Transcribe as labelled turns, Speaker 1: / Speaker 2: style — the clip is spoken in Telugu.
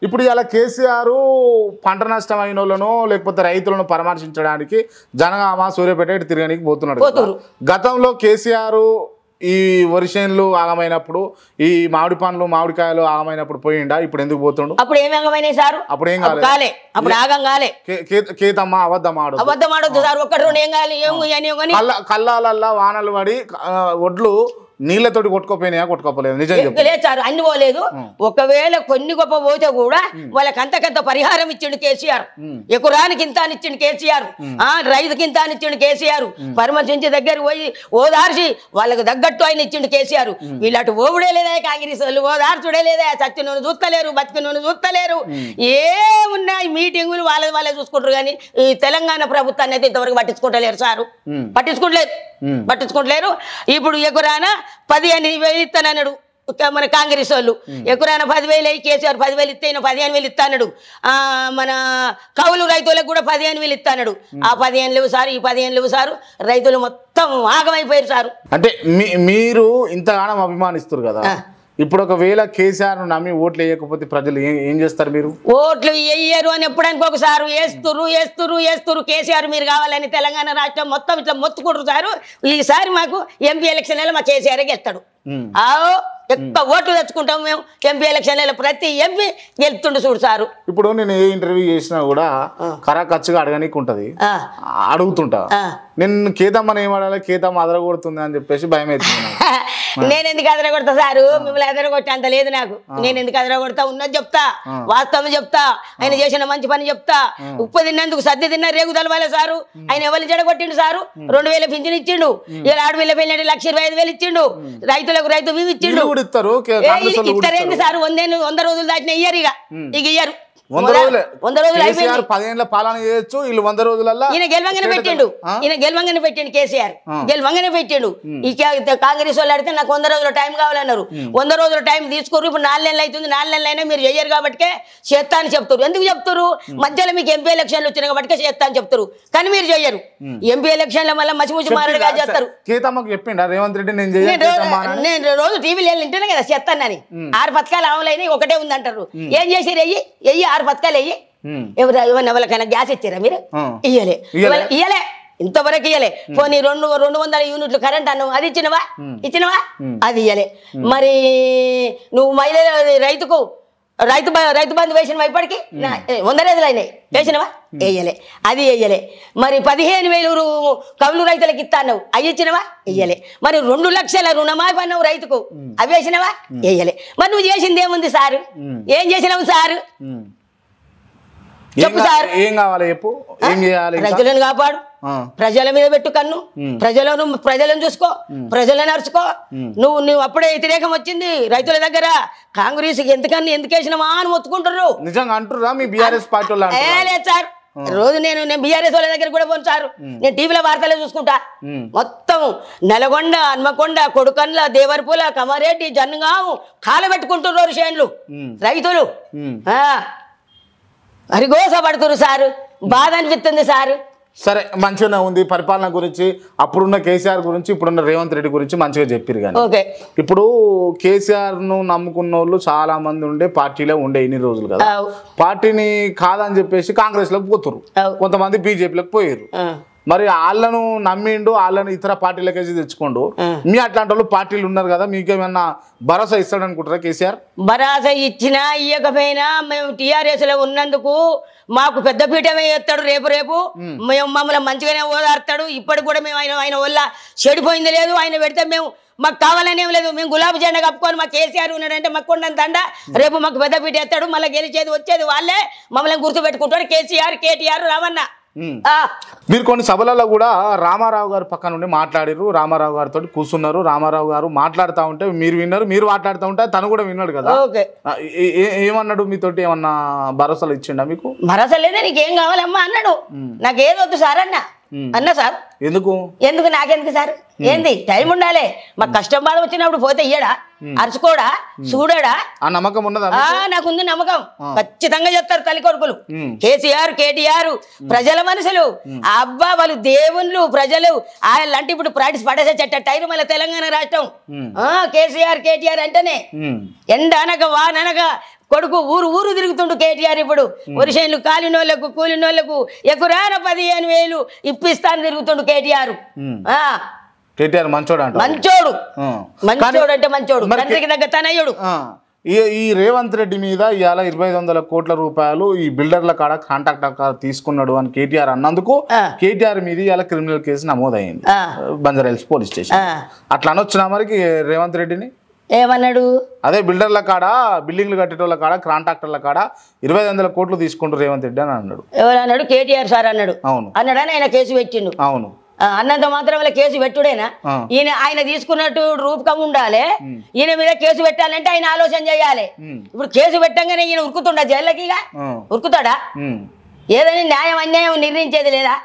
Speaker 1: ఇప్పుడు ఇలా కేసీఆర్ పంట నష్టం అయిన వాళ్ళను లేకపోతే రైతులను పరామర్శించడానికి జనగామ సూర్యాపేట తిరగడానికి పోతున్నాడు. గతంలో కేసీఆర్ ఈ వరిసేన్లు ఆగమైనప్పుడు ఈ మామిడి పండ్లు మామిడికాయలు ఆగమైనప్పుడు పోయిండా? ఇప్పుడు ఎందుకు పోతుండు?
Speaker 2: అప్పుడు ఏమి ఆగమైనాయి సార్?
Speaker 1: అప్పుడు ఏం కాలే,
Speaker 2: అప్పుడు ఆగం కాలే.
Speaker 1: కేతమ్మ
Speaker 2: అబద్ధమాడొద్దు సార్. ఒక్కటి రెండు ఏం కాలి
Speaker 1: కల్లాలల్లా వానలు పడి ఒడ్లు నీళ్లతోటి కొట్టుకోపోయినాయా? కొట్టుకోపోలేదు. నిజం
Speaker 2: లేదు సార్, అన్ని పోలేదు. ఒకవేళ కొన్ని గొప్ప పోతే కూడా వాళ్ళకి అంతకంత పరిహారం ఇచ్చిండు కేసీఆర్. ఎకరానికి ఇంత అని ఇచ్చిండు కేసీఆర్, రైతుకి ఇంత అని ఇచ్చిండు కేసీఆర్. పరామర్శించి దగ్గర పోయి ఓదార్చి వాళ్ళకి తగ్గట్టు ఆయన ఇచ్చిండు కేసీఆర్. వీళ్ళటు ఓవుడే లేదా కాంగ్రెస్ వాళ్ళు, ఓదార్చుడే లేదా, చచ్చి నూనె చూస్తలేరు, బతికి నూనె చూస్తలేరు. ఏమున్నాయి మీటింగులు వాళ్ళే చూసుకుంటారు. కానీ ఈ తెలంగాణ ప్రభుత్వాన్ని అయితే ఇంతవరకు పట్టించుకుంటలేరు సారు, పట్టించుకుంటలేరు. ఇప్పుడు ఎకరాన 15,000 ఇస్తానన్నాడు మన కాంగ్రెస్ వాళ్ళు. ఎకరాన 10,000 అయ్యి కేసీఆర్ 10,000 ఇస్తే 15,000 ఇస్తాడు. మన కౌలు రైతులకు కూడా 15,000 ఇస్తాడు. ఆ 15 లేవు సార్, ఈ 15 లేవు సారు. రైతులు మొత్తం ఆగమైపోయారు సారు.
Speaker 1: అంటే మీరు ఇంతగానం అభిమానిస్తారు కదా, ఇప్పుడు ఒకవేళ కేసీఆర్ నమ్మి ఓట్లు వేయకపోతే ప్రజలు ఏం చేస్తారు? మీరు
Speaker 2: ఓట్లు వేయరు అని ఎప్పుడానికి ఒకసారి వేస్తురు. కేసీఆర్ మీరు కావాలని తెలంగాణ రాష్ట్రం మొత్తం ఇట్లా మొత్తుకుంటారు సారు. ఈసారి మాకు ఎంపీ ఎలక్షన్లలో మా కేసీఆర్ గెలుస్తాడు. ఎక్కువ ఓట్లు తెచ్చుకుంటాం మేము ఎంపీ ఎలక్షన్లలో. ప్రతి ఎంపీ గెలుతుండు చూడు సారు.
Speaker 1: ఇప్పుడు నేను ఏ ఇంటర్వ్యూ చేసినా కూడా ఖర్చుగా అడగనీకి ఉంటది, అడుగుతుంటా. నేను కేతమ్మని ఏం అడగాలి, కేతమ్మ అదరగొడుతుంది అని చెప్పేసి భయం అవుతుంది.
Speaker 2: నేను ఎందుకు అదరగొడతా సారు? మిమ్మల్ని అదరగొట్టే అంత లేదు నాకు. నేను ఎందుకు అదరగొడతా? ఉన్నది చెప్తా, వాస్తవం చెప్తా, ఆయన చేసిన మంచి పని చెప్తా. ఉప్పు తిన్నందుకు సర్ది తిన్నా రేగు తలవాలే సారు. ఆయన ఎవరిని చెడగొట్టిండు సారు? 2,000 పింఛన్ ఇచ్చిండు. ఇలా 6,000 పెళ్ళి 1,25,000 ఇచ్చిండు. రైతులకు రైతు బీమా ఇచ్చిండు. ఇస్తారేంటి సారు? 100 రోజులు దాటిన ఇయ్యరు. ఇక ఇయ్యరు.
Speaker 1: 100 రోజులు 10 ఏళ్ళ పాలన చేయొచ్చు, వీళ్ళు 100 రోజులలో.
Speaker 2: ఈయన గెలవంగానే పెట్టిండు కేసీఆర్, గెలవంగానే పెట్టిండు. ఈ కాంగ్రెస్ వాళ్ళు అడిగితే నాకు 100 రోజుల టైం కావాలన్నారు. 100 రోజుల టైం తీసుకోరు. ఇప్పుడు 4 నెలలు అవుతుంది. 4 నెలలు అయినా మీరు చెయ్యరు కాబట్టి చేస్తా అని చెప్తారు. ఎందుకు చెప్తారు? మధ్యలో మీకు ఎంపీ ఎలక్షన్లు వచ్చినాయి కాబట్టి చేస్తా అని చెప్తారు, కానీ మీరు చెయ్యరు. ఎంపీ ఎలక్షన్ల మళ్ళీ మసిముచి మారడుగా చేస్తారు.
Speaker 1: కేతమ్మకి చెప్పిండా రేవంత్ రెడ్డి?
Speaker 2: నేను రోజు టీవీలో వింటేనే కదా చేస్తానని. 6 పథకాలు అమలైనవి, ఒకటే ఉందంటారు. ఏం చేసి వెయ్యి 6 పథకాలు వెయ్యి. ఎవరికైనా గ్యాస్ ఇచ్చారా మీరు? ఇయ్యలే, ఇంతవరకు ఇయ్యలే. పోనీ 200 యూనిట్లు కరెంట్ అన్నావు, అది ఇచ్చినవా? అది ఇయ్యలే. మరి నువ్వు మహిళ రైతు బంధు వేసినవా? ఇప్పటికి 100 రోజులు అయినాయి, వేసినవా? వేయలే, అది వేయలే. మరి 15,000 కౌలు రైతులకు ఇస్తా అన్నావు, అవి ఇచ్చినవా? వేయలే. మరి 2 లక్షల రుణమాఫీ అన్నావు రైతుకు, అవి వేసినవా? వేయలే. మరి నువ్వు చేసింది ఏముంది సారు? ఏం చేసినావు సారు? చెప్పు సార్.
Speaker 1: ఏం కావాలి చెప్పు, ఏం చేయాలి?
Speaker 2: రైతులను కాపాడు, ప్రజల మీద పెట్టు కన్ను, ప్రజలను చూసుకో, ప్రజలను నడుచుకో. నువ్వు అప్పుడే వ్యతిరేకం వచ్చింది రైతుల దగ్గర. కాంగ్రెస్ ఎందుకు వేసినావా అని మొత్తుకుంటారు.
Speaker 1: నిజంగా అంటుర్రా మీ బీఆర్ఎస్ పార్టీ?
Speaker 2: లేదు సార్, రోజు నేను బీఆర్ఎస్ వాళ్ళ దగ్గర కూడా పోను సార్. నేను టీవీలో వార్తలే చూసుకుంటా. మొత్తం నల్గొండ, హన్మకొండ, కొడుకన్ల, దేవరపూల, కమారెడ్డి, జన్గాము కాలబెట్టుకుంటున్నారు చేనులు రైతులు. అరిగోస పడుతురు సారు, బాధ అనిపిస్తుంది సారు.
Speaker 1: సరే, మంచిగానే ఉంది. పరిపాలన గురించి అప్పుడున్న కేసీఆర్ గురించి ఇప్పుడున్న రేవంత్ రెడ్డి గురించి మంచిగా చెప్పారు. కానీ ఇప్పుడు కేసీఆర్ ను నమ్ముకున్న వాళ్ళు చాలా మంది ఉండే పార్టీలో ఉండే ఇన్ని రోజులు కదా, పార్టీని కాదని చెప్పేసి కాంగ్రెస్ లోకి పోతురు, కొంతమంది బీజేపీలోకి పోయారు. మరి వాళ్ళను నమ్మిండు, వాళ్ళని ఇతర పార్టీలకేసి తెచ్చుకోండు. మీ అట్లాంటి వాళ్ళు పార్టీలు ఉన్నారు కదా, మీకేమన్నా భరోసా ఇస్తాడు అనుకుంటారా కేసీఆర్?
Speaker 2: భరోసా ఇచ్చినా ఇయ్యకపోయినా మేము టీఆర్ఎస్ లో ఉన్నందుకు మాకు పెద్ద పీఠమే ఎత్తాడు. రేపు మేము మమ్మల్ని మంచిగానే ఓదార్తాడు. ఇప్పటికి కూడా మేము ఆయన వల్ల చెడిపోయింది లేదు. ఆయన పెడితే మేము మాకు కావాలనేం లేదు. మేము గులాబీ జెండా కప్పుకొని మాకు కేసీఆర్ ఉన్నాడంటే మాకు కొండంత దండ. రేపు మాకు పెద్ద పీట ఎత్తాడు. మళ్ళీ గెలిచేది వచ్చేది వాళ్ళే. మమ్మల్ని గుర్తుపెట్టుకుంటాడు కేసీఆర్, కేటీఆర్, రామన్న.
Speaker 1: మీరు కొన్ని సభలలో కూడా రామారావు గారు పక్కన నుండి మాట్లాడారు, రామారావు గారితో కూర్చున్నారు. రామారావు గారు మాట్లాడుతూ ఉంటే మీరు విన్నారు, మీరు మాట్లాడుతూ ఉంటే తను కూడా విన్నాడు కదా. ఏమన్నాడు మీతోటి? ఏమన్నా భరోసాలు ఇచ్చిండా మీకు?
Speaker 2: భరోసా లేదా, నీకేం కావాలమ్మా అన్నాడు. నాకేదొద్దు సార్ అన్నా సార్.
Speaker 1: ఎందుకు
Speaker 2: నాకెందుకు సార్? ఏంది టైం ఉండాలి. మాకు కష్టం బాధ వచ్చినప్పుడు పోతే ఇయ్యడా, అరుచుకోడా, చూడడా?
Speaker 1: ఆ నమ్మకం ఉన్నదా?
Speaker 2: నాకుంది నమ్మకం. ఖచ్చితంగా చెప్తారు తల్లి కొడుకులు. కేసీఆర్, కేటీఆర్ ప్రజల మనుషులు. అబ్బా వాళ్ళు దేవుళ్ళు, ప్రజలు వాళ్ళంటే ఇప్పుడు ప్రాక్టీస్ పడేసే టైరు మళ్ళీ తెలంగాణ రాష్ట్రం. కేసీఆర్, కేటీఆర్ అంటేనే ఎండ అనక వాననక కొడుకు ఊరు ఊరు తిరుగుతుండు కేటీఆర్ ఇప్పుడు వరిసేన్లు కాలినోళ్లకు కూలినోళ్లకు ఎకురాన 15,000 ఇప్పిస్తాను తిరుగుతుండు కేటీఆర్.
Speaker 1: కేటీఆర్ మంచోడు అంట.
Speaker 2: మంచోడు అంటే మంచోడు, తండ్రికి దగ్గర తనయ్యుడు.
Speaker 1: ఈ రేవంత్ రెడ్డి మీద ఇవాళ 2,500 కోట్ల రూపాయలు ఈ బిల్డర్ల కాడ కాంట్రాక్టర్ తీసుకున్నాడు అని కేటీఆర్ అన్నందుకు కేటీఆర్ మీద ఇవాళ క్రిమినల్ కేసు నమోదైంది బంజారాహిల్స్ పోలీస్ స్టేషన్. అట్లా అనొచ్చునా మరి రేవంత్ రెడ్డిని?
Speaker 2: ఏమన్నాడు?
Speaker 1: అదే బిల్డర్ల కాడ బిల్డింగ్లు కట్టేటోళ్ళ కాడ కాంట్రాక్టర్ల కాడ 2,500 కోట్లు తీసుకుంటారు రేవంత్ రెడ్డి అని అన్నాడు.
Speaker 2: ఎవరు అన్నాడు? కేటీఆర్ సార్ అన్నాడు.
Speaker 1: అవును
Speaker 2: అన్నాడని ఆయన కేసు పెట్టిండు.
Speaker 1: అవును
Speaker 2: అన్నంత మాత్రం వల్ల కేసు పెట్టుడేనా? ఆయన తీసుకున్నట్టు రూపకం ఉండాలి, ఈయన మీద కేసు పెట్టాలంటే ఆయన ఆలోచన చేయాలి. ఇప్పుడు కేసు పెట్టంగానే ఈయన ఉరుకుతుండా జైళ్ళకి? ఉరుకుతాడా? ఏదైనా న్యాయం అన్యాయం నిర్ణయించేది లేదా?